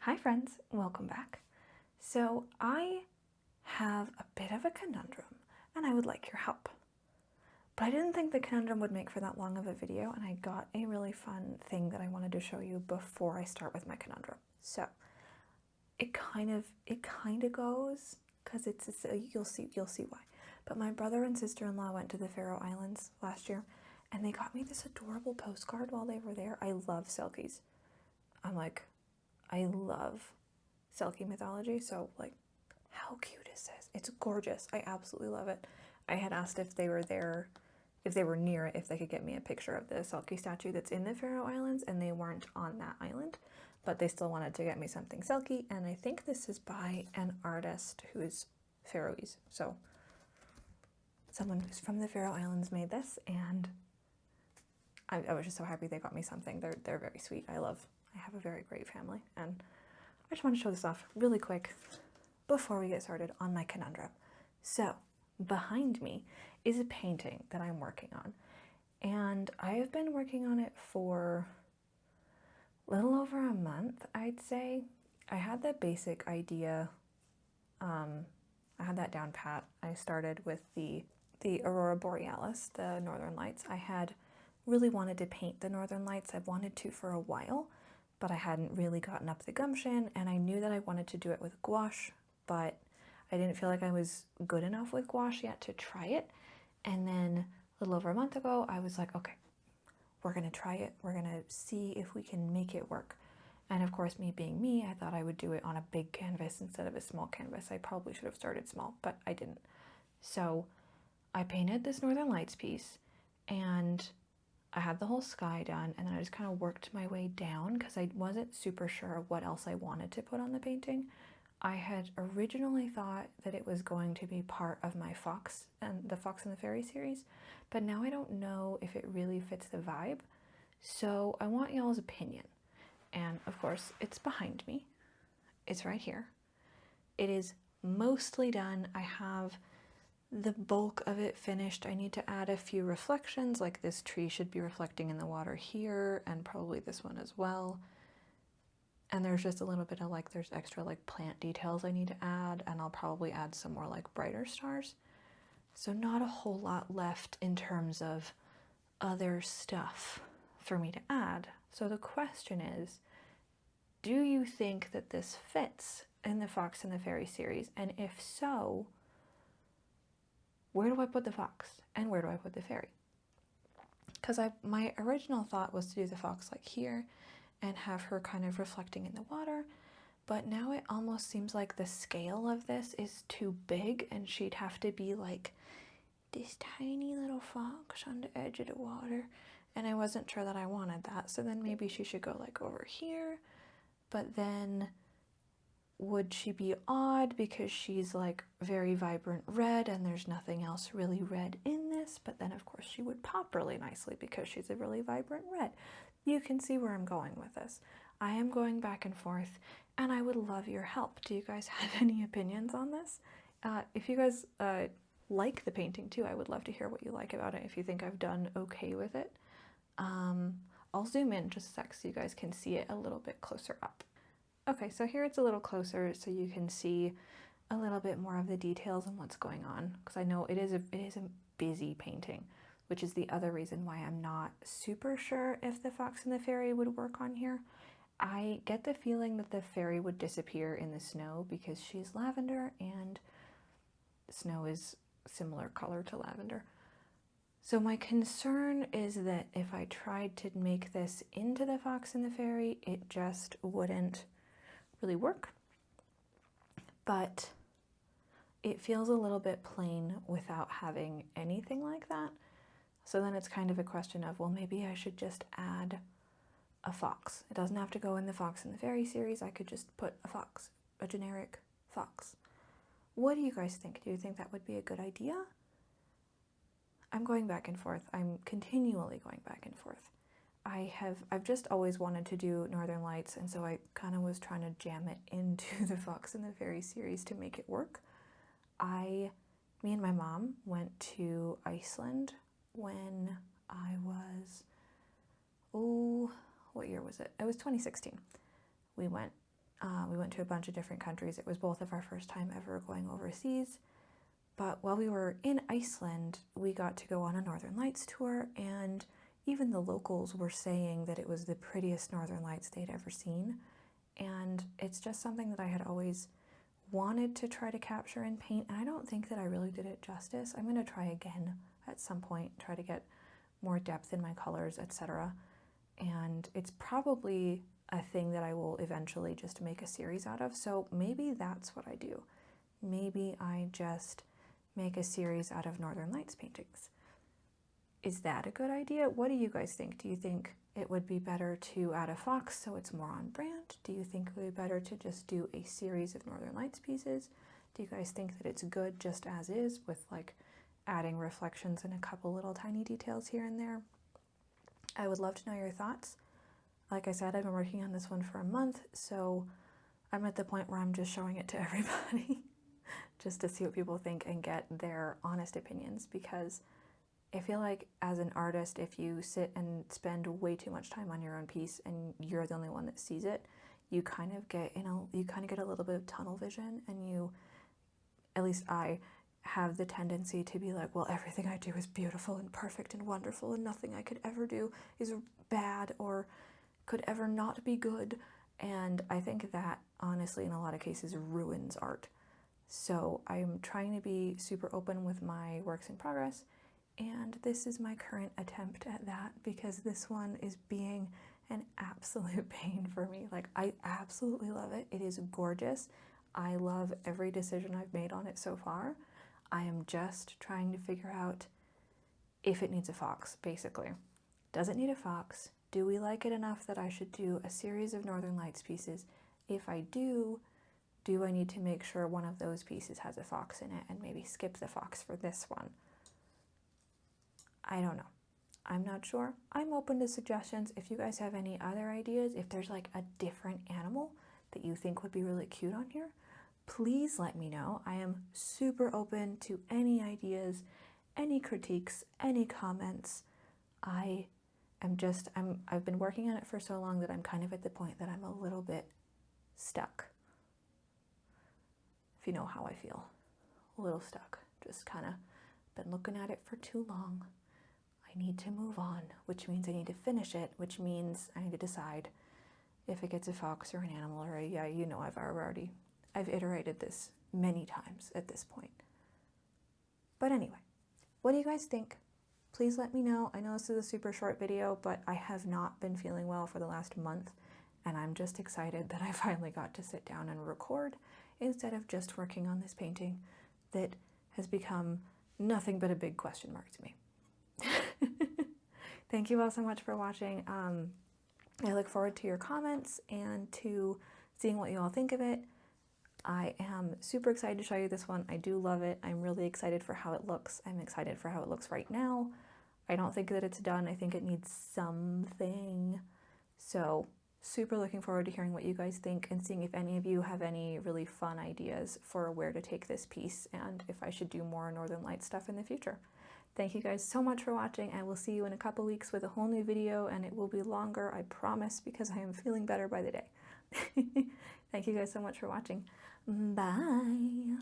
Hi friends, welcome back. So I have a bit of a conundrum and I would like your help. But I didn't think the conundrum would make for that long of a video, and I got a really fun thing that I wanted to show you before I start with my conundrum. So it kind of goes, because you'll see why. But my brother and sister-in-law went to the Faroe Islands last year and they got me this adorable postcard while they were there. I love Selkies. I love Selkie mythology, so like, how cute is this? It's gorgeous. I absolutely love it. I had asked if they were there, if they were near it, if they could get me a picture of the Selkie statue that's in the Faroe Islands, and they weren't on that island, but they still wanted to get me something Selkie, and I think this is by an artist who is Faroese. So someone who's from the Faroe Islands made this, and I was just so happy they got me something. They're very sweet. I have a very great family, and I just want to show this off really quick before we get started on my conundrum. So behind me is a painting that I'm working on, and I have been working on it for a little over a month, I'd say. I had the basic idea, I had that down pat. I started with the Aurora Borealis, the Northern Lights. I had really wanted to paint the Northern Lights. I've wanted to for a while, but I hadn't really gotten up the gumption, and I knew that I wanted to do it with gouache, but I didn't feel like I was good enough with gouache yet to try it. And then a little over a month ago, I was like, okay, we're gonna try it. We're gonna see if we can make it work. And of course, me being me, I thought I would do it on a big canvas instead of a small canvas. I probably should have started small, but I didn't. So I painted this Northern Lights piece, and I had the whole sky done, and then I just kind of worked my way down because I wasn't super sure of what else I wanted to put on the painting. I had originally thought that it was going to be part of my Fox and the Fox and the Fairy series, but now I don't know if it really fits the vibe. So I want y'all's opinion. And of course, it's behind me. It's right here. It is mostly done. I have the bulk of it finished. I need to add a few reflections, like this tree should be reflecting in the water here, and probably this one as well. And there's just a little bit of there's extra plant details I need to add, and I'll probably add some more brighter stars. So not a whole lot left in terms of other stuff for me to add. So the question is, do you think that this fits in the Fox and the Fairy series? And if so, where do I put the fox and where do I put the fairy? Because my original thought was to do the fox here and have her kind of reflecting in the water, but now it almost seems like the scale of this is too big and she'd have to be this tiny little fox on the edge of the water, and I wasn't sure that I wanted that. So then maybe she should go over here, but then would she be odd because she's very vibrant red and there's nothing else really red in this? But then of course she would pop really nicely because she's a really vibrant red. You can see where I'm going with this. I am going back and forth, and I would love your help. Do you guys have any opinions on this? If you guys like the painting too, I would love to hear what you like about it, if you think I've done okay with it. I'll zoom in just a sec so you guys can see it a little bit closer up. Okay, so here it's a little closer so you can see a little bit more of the details and what's going on, because I know it is a busy painting, which is the other reason why I'm not super sure if the fox and the fairy would work on here. I get the feeling that the fairy would disappear in the snow because she's lavender and snow is similar color to lavender. So my concern is that if I tried to make this into the fox and the fairy, it just wouldn't really work. But it feels a little bit plain without having anything like that. So then it's kind of a question of, well, maybe I should just add a fox. It doesn't have to go in the Fox and the Fairy series. I could just put a fox, a generic fox. What do you guys think? Do you think that would be a good idea? I'm going back and forth. I'm continually going back and forth. I've just always wanted to do Northern Lights, and so I kind of was trying to jam it into the Fox and the Fairy series to make it work. Me and my mom went to Iceland when I was, what year was it? It was 2016. We went We went to a bunch of different countries. It was both of our first time ever going overseas. But while we were in Iceland, we got to go on a Northern Lights tour, and even the locals were saying that it was the prettiest Northern Lights they'd ever seen. And it's just something that I had always wanted to try to capture in paint, and I don't think that I really did it justice. I'm going to try again at some point, try to get more depth in my colors, etc. And it's probably a thing that I will eventually just make a series out of, so maybe that's what I do. Maybe I just make a series out of Northern Lights paintings. Is that a good idea? What do you guys think? Do you think it would be better to add a fox so it's more on brand? Do you think it would be better to just do a series of Northern Lights pieces? Do you guys think that it's good just as is with like adding reflections and a couple little tiny details here and there? I would love to know your thoughts. Like I said, I've been working on this one for a month, so I'm at the point where I'm just showing it to everybody just to see what people think and get their honest opinions, because I feel like as an artist, if you sit and spend way too much time on your own piece and you're the only one that sees it, you kind of get a little bit of tunnel vision, and you, at least I, have the tendency to be like, well, everything I do is beautiful and perfect and wonderful, and nothing I could ever do is bad or could ever not be good. And I think that honestly in a lot of cases ruins art. So I'm trying to be super open with my works in progress, and this is my current attempt at that, because this one is being an absolute pain for me. Like, I absolutely love it. It is gorgeous. I love every decision I've made on it so far. I am just trying to figure out if it needs a fox, basically. Does it need a fox? Do we like it enough that I should do a series of Northern Lights pieces? If I do I need to make sure one of those pieces has a fox in it and maybe skip the fox for this one? I don't know. I'm not sure. I'm open to suggestions. If you guys have any other ideas, if there's like a different animal that you think would be really cute on here, please let me know. I am super open to any ideas, any critiques, any comments. I've been working on it for so long that I'm kind of at the point that I'm a little bit stuck. If you know how I feel. A little stuck. Just kind of been looking at it for too long. I need to move on, which means I need to finish it, which means I need to decide if it gets a fox or an animal, or I've iterated this many times at this point. But anyway, what do you guys think? Please let me know. I know this is a super short video, but I have not been feeling well for the last month, and I'm just excited that I finally got to sit down and record instead of just working on this painting that has become nothing but a big question mark to me. Thank you all so much for watching. I look forward to your comments and to seeing what you all think of it. I am super excited to show you this one. I do love it. I'm really excited for how it looks. I'm excited for how it looks right now. I don't think that it's done. I think it needs something. So super looking forward to hearing what you guys think and seeing if any of you have any really fun ideas for where to take this piece and if I should do more Northern Lights stuff in the future. Thank you guys so much for watching. I will see you in a couple weeks with a whole new video, and it will be longer, I promise, because I am feeling better by the day. Thank you guys so much for watching. Bye.